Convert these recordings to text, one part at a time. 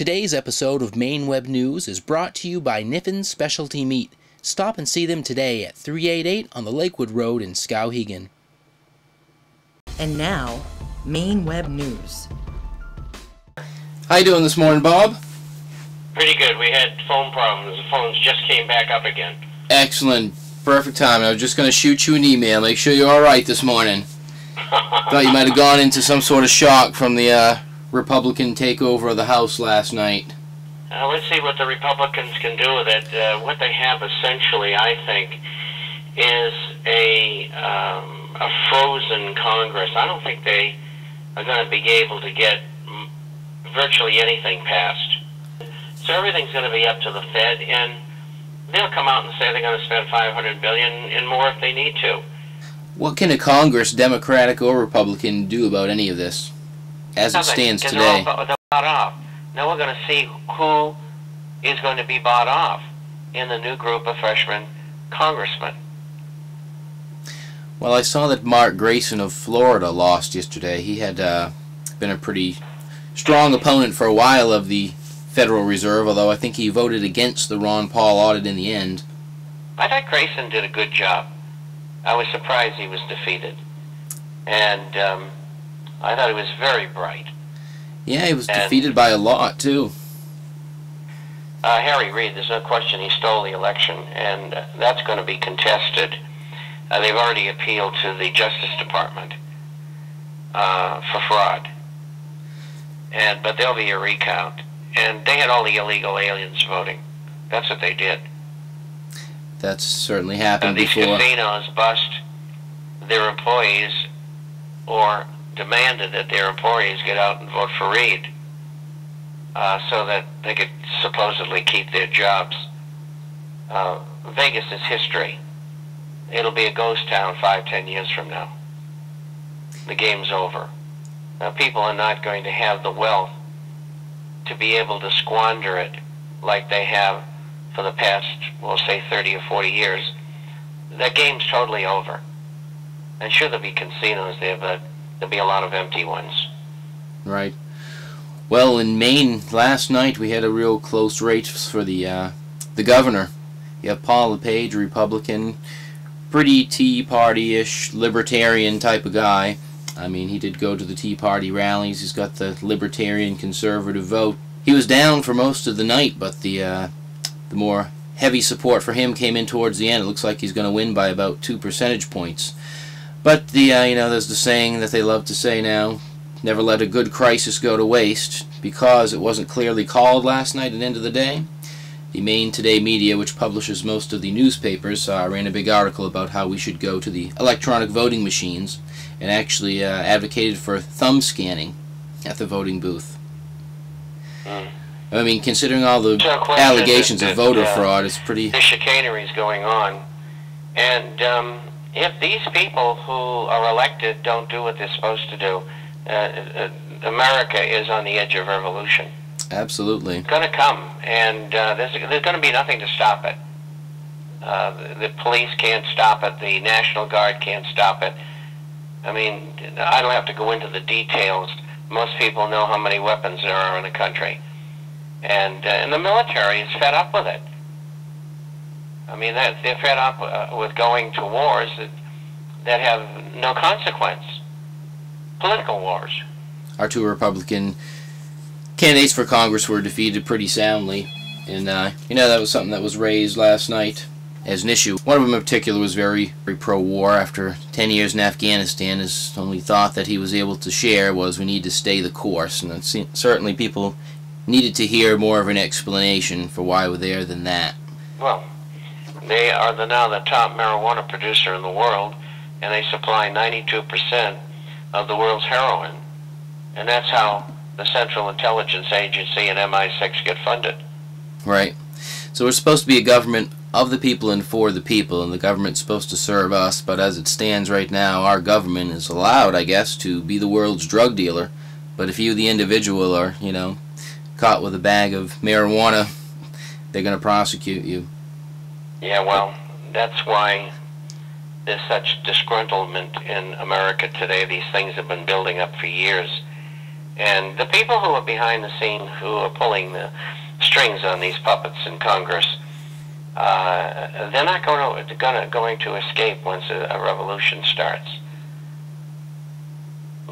Today's episode of Maine Web News is brought to you by Niffin's Specialty Meat. Stop and see them today at 388 on the Lakewood Road in Skowhegan. And now, Maine Web News. How you doing this morning, Bob? Pretty good. We had phone problems. The phones just came back up again. Excellent. Perfect time. I was just going to shoot you an email. Make sure you're all right this morning. Thought you might have gone into some sort of shock from the Republican takeover of the House last night. Let's see what the Republicans can do with it. What they have essentially, I think, is a frozen Congress. I don't think they are going to be able to get virtually anything passed. So everything's going to be up to the Fed, and they'll come out and say they're going to spend $500 billion and more if they need to. What can a Congress, Democratic or Republican, do about any of this, as it stands today? They're bought off. Now we're going to see who is going to be bought off in the new group of freshman congressmen. Well, I saw that Mark Grayson of Florida lost yesterday. He had been a pretty strong opponent for a while of the Federal Reserve, although I think he voted against the Ron Paul audit in the end. I thought Grayson did a good job. I was surprised he was defeated. And I thought he was very bright. Yeah, he was defeated by a lot, too. Harry Reid, there's no question he stole the election, and that's going to be contested. They've already appealed to the Justice Department for fraud. But there'll be a recount. And they had all the illegal aliens voting. That's what they did. That's certainly happened these before. These casinos bust their employees or demanded that their employees get out and vote for Reid so that they could supposedly keep their jobs. Vegas is history. It'll be a ghost town 5-10 years from now. The game's over. Now, people are not going to have the wealth to be able to squander it like they have for the past, we'll say, 30 or 40 years. That game's totally over. And sure, there'll be casinos there, but there'll be a lot of empty ones. Right. Well, in Maine last night we had a real close race for the governor. You have Paul LePage, Republican, pretty Tea Party-ish, libertarian type of guy. I mean, he did go to the Tea Party rallies. He's got the libertarian conservative vote. He was down for most of the night, but the more heavy support for him came in towards the end. It looks like he's going to win by about 2 percentage points. But there's the saying that they love to say now, never let a good crisis go to waste. Because it wasn't clearly called last night at the end of the day, the Maine Today media, which publishes most of the newspapers, ran a big article about how we should go to the electronic voting machines and actually advocated for thumb scanning at the voting booth. I mean, considering all the allegations of voter fraud, it's pretty... The chicanery is going on. And if these people who are elected don't do what they're supposed to do, America is on the edge of revolution. Absolutely. It's going to come, and there's going to be nothing to stop it. The police can't stop it. The National Guard can't stop it. I mean, I don't have to go into the details. Most people know how many weapons there are in the country. And the military is fed up with it. I mean, they're fed up with going to wars that have no consequence. Political wars. Our two Republican candidates for Congress were defeated pretty soundly. And, that was something that was raised last night as an issue. One of them in particular was very, very pro-war. After 10 years in Afghanistan, his only thought that he was able to share was we need to stay the course. And certainly people needed to hear more of an explanation for why we're there than that. Well, they are now the top marijuana producer in the world, and they supply 92% of the world's heroin. And that's how the Central Intelligence Agency and MI6 get funded. Right. So we're supposed to be a government of the people and for the people, and the government's supposed to serve us, but as it stands right now, our government is allowed, I guess, to be the world's drug dealer. But if you, the individual, are, caught with a bag of marijuana, they're going to prosecute you. Yeah, well, that's why there's such disgruntlement in America today. These things have been building up for years. And the people who are behind the scene, who are pulling the strings on these puppets in Congress, they're not going to escape once a revolution starts.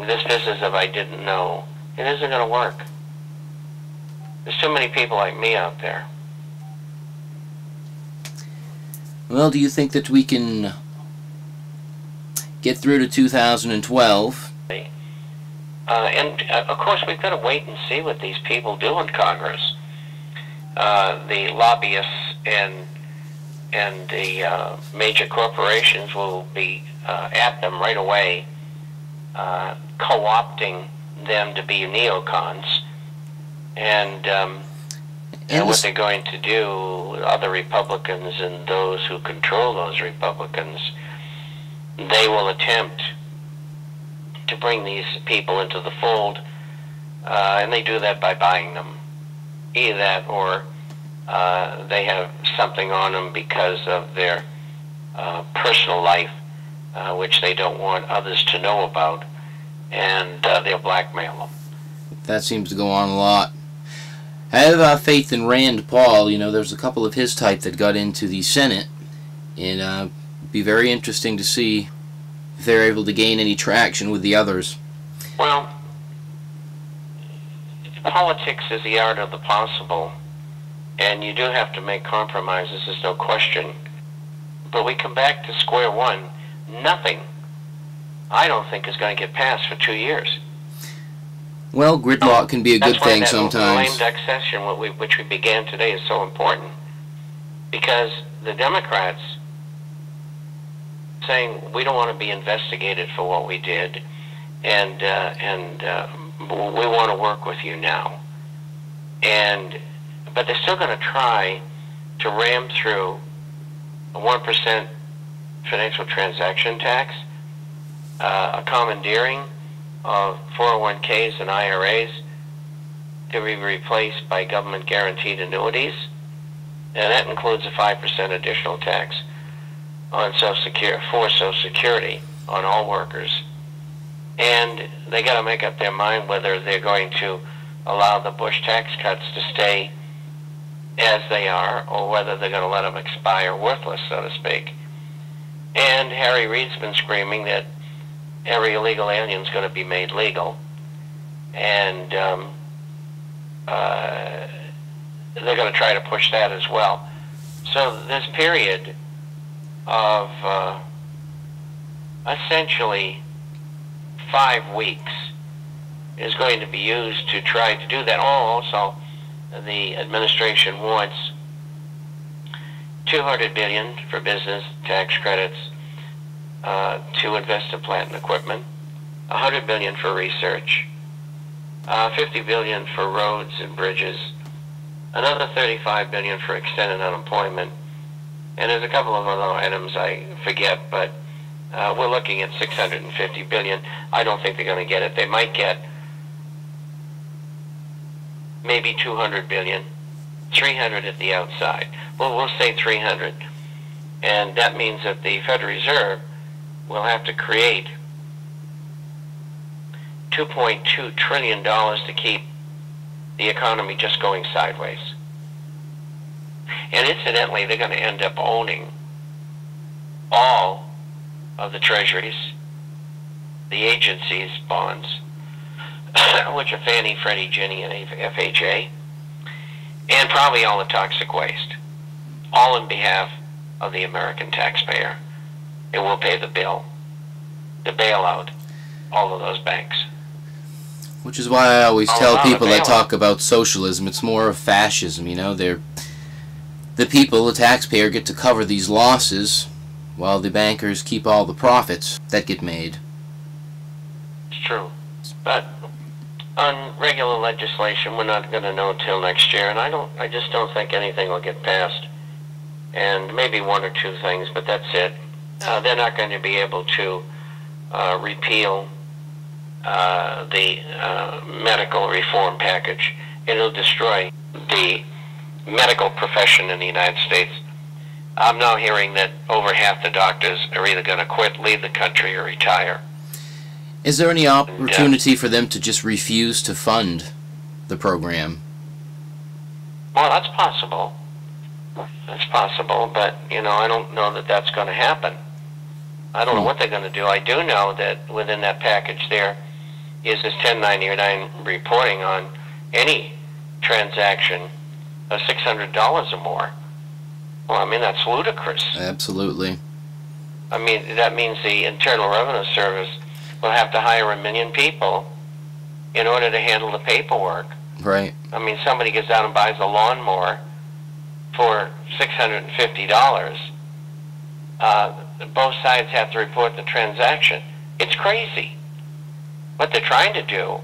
This business of I didn't know, it isn't going to work. There's too many people like me out there. Well, do you think that we can get through to 2012? And of course, we've got to wait and see what these people do in Congress. The lobbyists and the major corporations will be at them right away, co-opting them to be neocons. And what they're going to do, other Republicans and those who control those Republicans, they will attempt to bring these people into the fold, and they do that by buying them. Either that or they have something on them because of their personal life, which they don't want others to know about, and they'll blackmail them. That seems to go on a lot. I have faith in Rand Paul. You know, there's a couple of his type that got into the Senate, and it'd be very interesting to see if they're able to gain any traction with the others. Well, politics is the art of the possible, and you do have to make compromises, there's no question. But we come back to square one. Nothing, I don't think, is going to get passed for 2 years. Well, gridlock can be a good thing sometimes. That's why that lame duck session, which we began today, is so important. Because the Democrats saying, we don't want to be investigated for what we did, and we want to work with you now. But they're still going to try to ram through a 1% financial transaction tax, a commandeering of 401ks and IRAs to be replaced by government guaranteed annuities, and that includes a 5% additional tax on Social Security on all workers. And they got to make up their mind whether they're going to allow the Bush tax cuts to stay as they are, or whether they're going to let them expire worthless, so to speak. And Harry Reid's been screaming that every illegal alien is going to be made legal, and they're going to try to push that as well. So this period of essentially 5 weeks is going to be used to try to do that. Also, the administration wants $200 billion for business tax credits to invest in plant and equipment, $100 billion for research, $50 billion for roads and bridges, another $35 billion for extended unemployment, and there's a couple of other items I forget, but we're looking at $650 billion. I don't think they're going to get it. They might get maybe $200 billion, 300 at the outside. Well, we'll say 300, and that means that the Federal Reserve will have to create $2.2 trillion to keep the economy just going sideways. And incidentally, they're going to end up owning all of the treasuries, the agencies' bonds, which are Fannie, Freddie, Ginnie, and FHA, and probably all the toxic waste, all in behalf of the American taxpayer. It will pay the bill to bail out all of those banks. Which is why I always tell people that talk about socialism, it's more of fascism, you know. The people, the taxpayer, get to cover these losses while the bankers keep all the profits that get made. It's true. But on regular legislation, we're not going to know until next year, and I just don't think anything will get passed. And maybe one or two things, but that's it. They're not going to be able to repeal the medical reform package. It'll destroy the medical profession in the United States. I'm now hearing that over half the doctors are either going to quit, leave the country, or retire. Is there any opportunity for them to just refuse to fund the program? Well, that's possible. That's possible, but, you know, I don't know that that's going to happen. I don't know what they're going to do. I do know that within that package there is this 1099 reporting on any transaction of $600 or more. Well, I mean, that's ludicrous. Absolutely. I mean, that means the Internal Revenue Service will have to hire 1 million people in order to handle the paperwork. Right. I mean, somebody gets out and buys a lawnmower for $650. Both sides have to report the transaction. It's crazy. What they're trying to do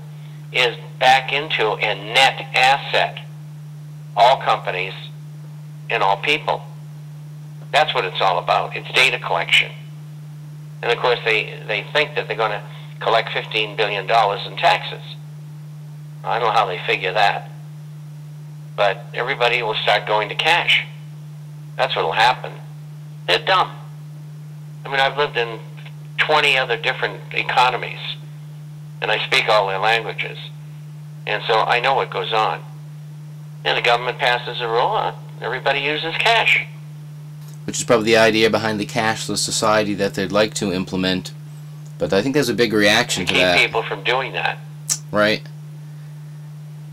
is back into a net asset all companies and all people. That's what it's all about. It's data collection. And of course they think that they're going to collect $15 billion in taxes. I don't know how they figure that. But everybody will start going to cash. That's what will happen. They're dumb. I mean, I've lived in 20 other different economies, and I speak all their languages. And so I know what goes on. And the government passes a rule on everybody uses cash. Which is probably the idea behind the cashless society that they'd like to implement. But I think there's a big reaction to that. Keep people from doing that. Right.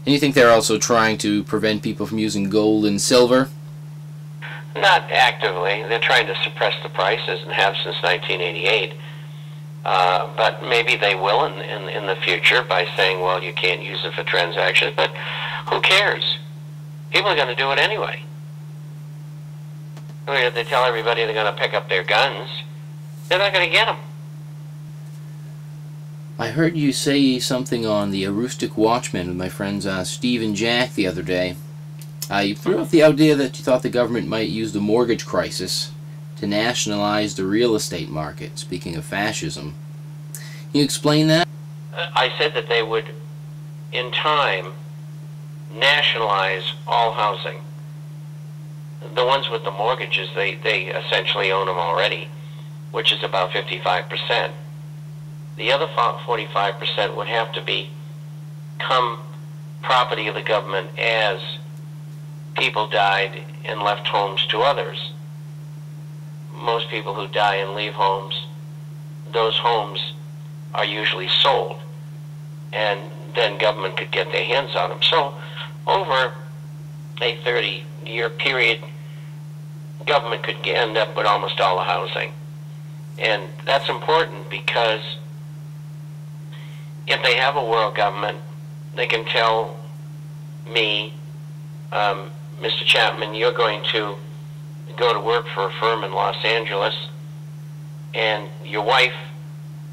And you think they're also trying to prevent people from using gold and silver? Not actively. They're trying to suppress the prices and have since 1988. But maybe they will in the future by saying, well, you can't use it for transactions. But who cares? People are going to do it anyway. I mean, if they tell everybody they're going to pick up their guns, they're not going to get them. I heard you say something on the Aroostook Watchman with my friends Steve and Jack the other day. You threw out the idea that you thought the government might use the mortgage crisis to nationalize the real estate market, speaking of fascism. Can you explain that? I said that they would, in time, nationalize all housing. The ones with the mortgages, they essentially own them already, which is about 55%. The other 45% would have to become property of the government as people died and left homes to others. Most people who die and leave homes, those homes are usually sold, and then government could get their hands on them. So over a 30-year period, government could end up with almost all the housing. And that's important because if they have a world government, they can tell me, Mr. Chapman, you're going to go to work for a firm in Los Angeles, and your wife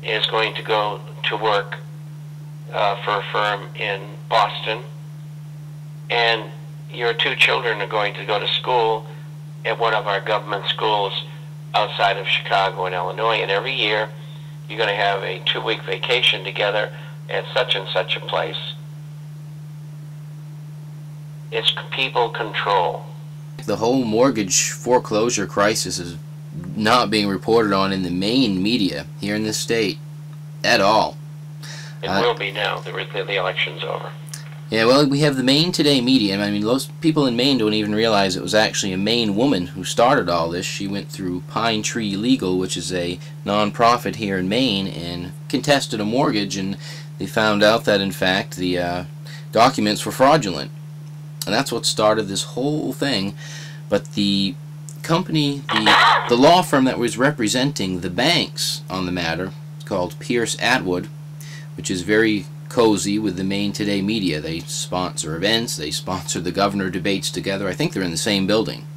is going to go to work for a firm in Boston, and your 2 children are going to go to school at one of our government schools outside of Chicago and Illinois, and every year you're going to have a 2-week vacation together at such and such a place. It's people control. The whole mortgage foreclosure crisis is not being reported on in the main media here in this state at all. It will be now. The election's over. Yeah, well, we have the Maine Today media. I mean, most people in Maine don't even realize it was actually a Maine woman who started all this. She went through Pine Tree Legal, which is a non-profit here in Maine, and contested a mortgage, and they found out that, in fact, the documents were fraudulent. And that's what started this whole thing. But the company, the law firm that was representing the banks on the matter, it's called Pierce Atwood, which is very cozy with the Maine Today media. They sponsor events, they sponsor the governor debates together. I think they're in the same building.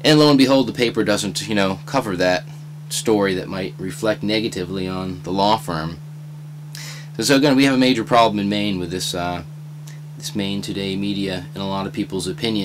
And lo and behold, the paper doesn't, cover that story that might reflect negatively on the law firm. So again, we have a major problem in Maine with this Maine Today media, in a lot of people's opinion.